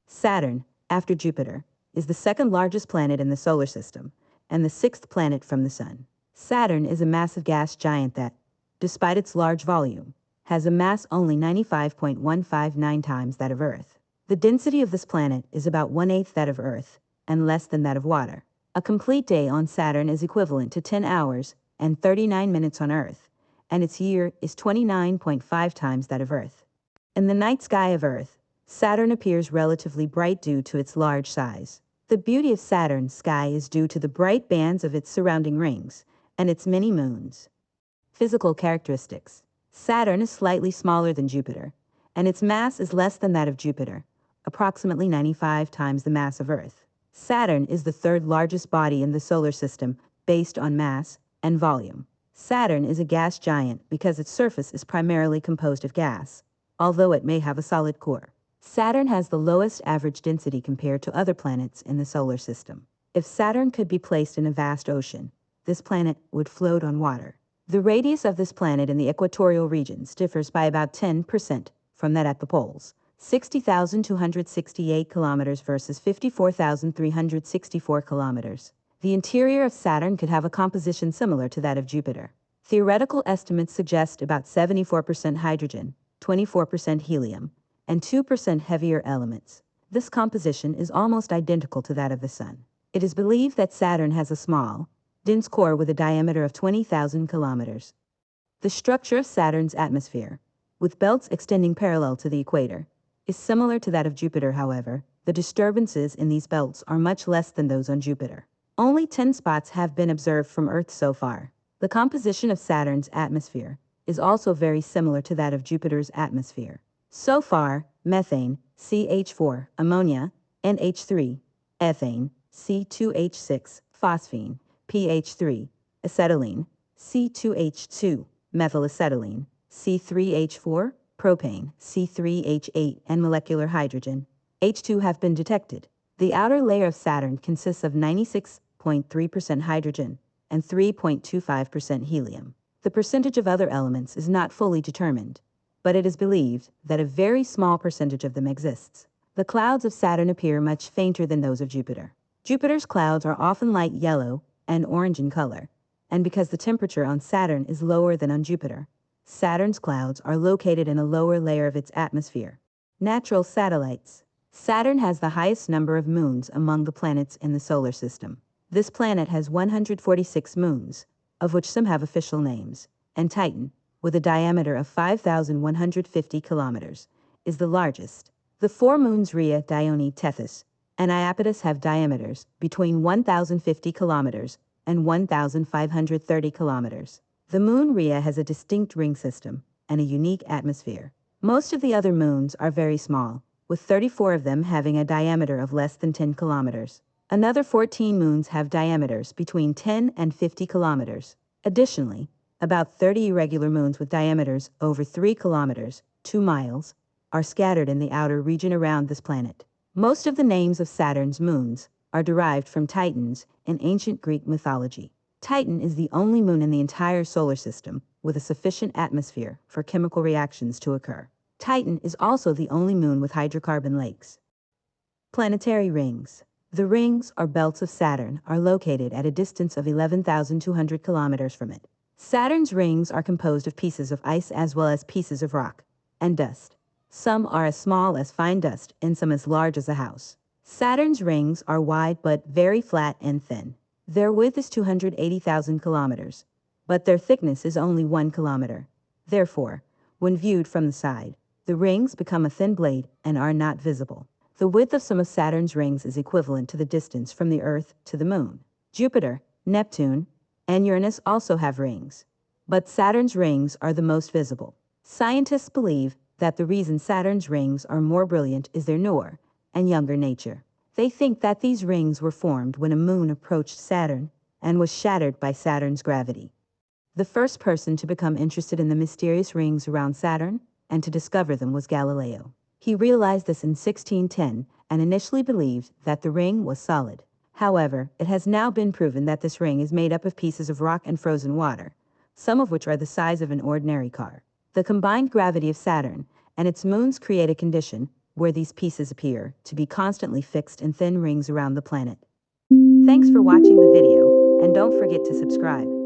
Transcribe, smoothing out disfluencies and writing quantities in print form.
Saturn, after Jupiter, is the second largest planet in the solar system and the sixth planet from the Sun. Saturn is a massive gas giant that, despite its large volume, has a mass only 95.159 times that of Earth. The density of this planet is about 1/8 that of Earth and less than that of water. A complete day on Saturn is equivalent to 10 hours and 39 minutes on Earth, and its year is 29.5 times that of Earth. In the night sky of Earth, Saturn appears relatively bright due to its large size. The beauty of Saturn's sky is due to the bright bands of its surrounding rings and its many moons. Physical characteristics. Saturn is slightly smaller than Jupiter, and its mass is less than that of Jupiter, approximately 95 times the mass of Earth. Saturn is the third largest body in the solar system based on mass and volume. Saturn is a gas giant because its surface is primarily composed of gas, although it may have a solid core. Saturn has the lowest average density compared to other planets in the solar system. If Saturn could be placed in a vast ocean, this planet would float on water. The radius of this planet in the equatorial regions differs by about 10% from that at the poles, 60,268 kilometers versus 54,364 kilometers. The interior of Saturn could have a composition similar to that of Jupiter. Theoretical estimates suggest about 74% hydrogen, 24% helium, and 2% heavier elements. This composition is almost identical to that of the Sun. It is believed that Saturn has a small, dense core with a diameter of 20,000 kilometers. The structure of Saturn's atmosphere, with belts extending parallel to the equator, is similar to that of Jupiter. However, the disturbances in these belts are much less than those on Jupiter. Only 10 spots have been observed from Earth so far. The composition of Saturn's atmosphere is also very similar to that of Jupiter's atmosphere. So far, methane, CH4, ammonia, NH3, ethane, C2H6, phosphine, PH3, acetylene, C2H2, methylacetylene, C3H4, propane, C3H8, and molecular hydrogen, H2 have been detected. The outer layer of Saturn consists of 96.3% hydrogen and 3.25% helium. The percentage of other elements is not fully determined, but it is believed that a very small percentage of them exists. The clouds of Saturn appear much fainter than those of Jupiter. Jupiter's clouds are often light yellow and orange in color, and because the temperature on Saturn is lower than on Jupiter, Saturn's clouds are located in a lower layer of its atmosphere. Natural satellites. Saturn has the highest number of moons among the planets in the solar system. This planet has 146 moons, of which some have official names, and Titan, with a diameter of 5,150 kilometers, is the largest. The four moons Rhea, Dione, Tethys, and Iapetus have diameters between 1,050 kilometers and 1,530 kilometers. The moon Rhea has a distinct ring system and a unique atmosphere. Most of the other moons are very small, with 34 of them having a diameter of less than 10 kilometers. Another 14 moons have diameters between 10 and 50 kilometers. Additionally, about 30 irregular moons with diameters over 3 kilometers, 2 miles, are scattered in the outer region around this planet. Most of the names of Saturn's moons are derived from Titans in ancient Greek mythology. Titan is the only moon in the entire solar system with a sufficient atmosphere for chemical reactions to occur. Titan is also the only moon with hydrocarbon lakes. Planetary rings. The rings or belts of Saturn are located at a distance of 11,200 kilometers from it. Saturn's rings are composed of pieces of ice as well as pieces of rock and dust. Some are as small as fine dust and some as large as a house. Saturn's rings are wide but very flat and thin. Their width is 280,000 kilometers, but their thickness is only 1 kilometer. Therefore, when viewed from the side, the rings become a thin blade and are not visible. The width of some of Saturn's rings is equivalent to the distance from the Earth to the Moon. Jupiter, Neptune, and Uranus also have rings, but Saturn's rings are the most visible. Scientists believe that the reason Saturn's rings are more brilliant is their newer and younger nature. They think that these rings were formed when a moon approached Saturn and was shattered by Saturn's gravity. The first person to become interested in the mysterious rings around Saturn and to discover them was Galileo. He realized this in 1610 and initially believed that the ring was solid. However, it has now been proven that this ring is made up of pieces of rock and frozen water, some of which are the size of an ordinary car. The combined gravity of Saturn and its moons create a condition where these pieces appear to be constantly fixed in thin rings around the planet. Thanks for watching the video, and don't forget to subscribe.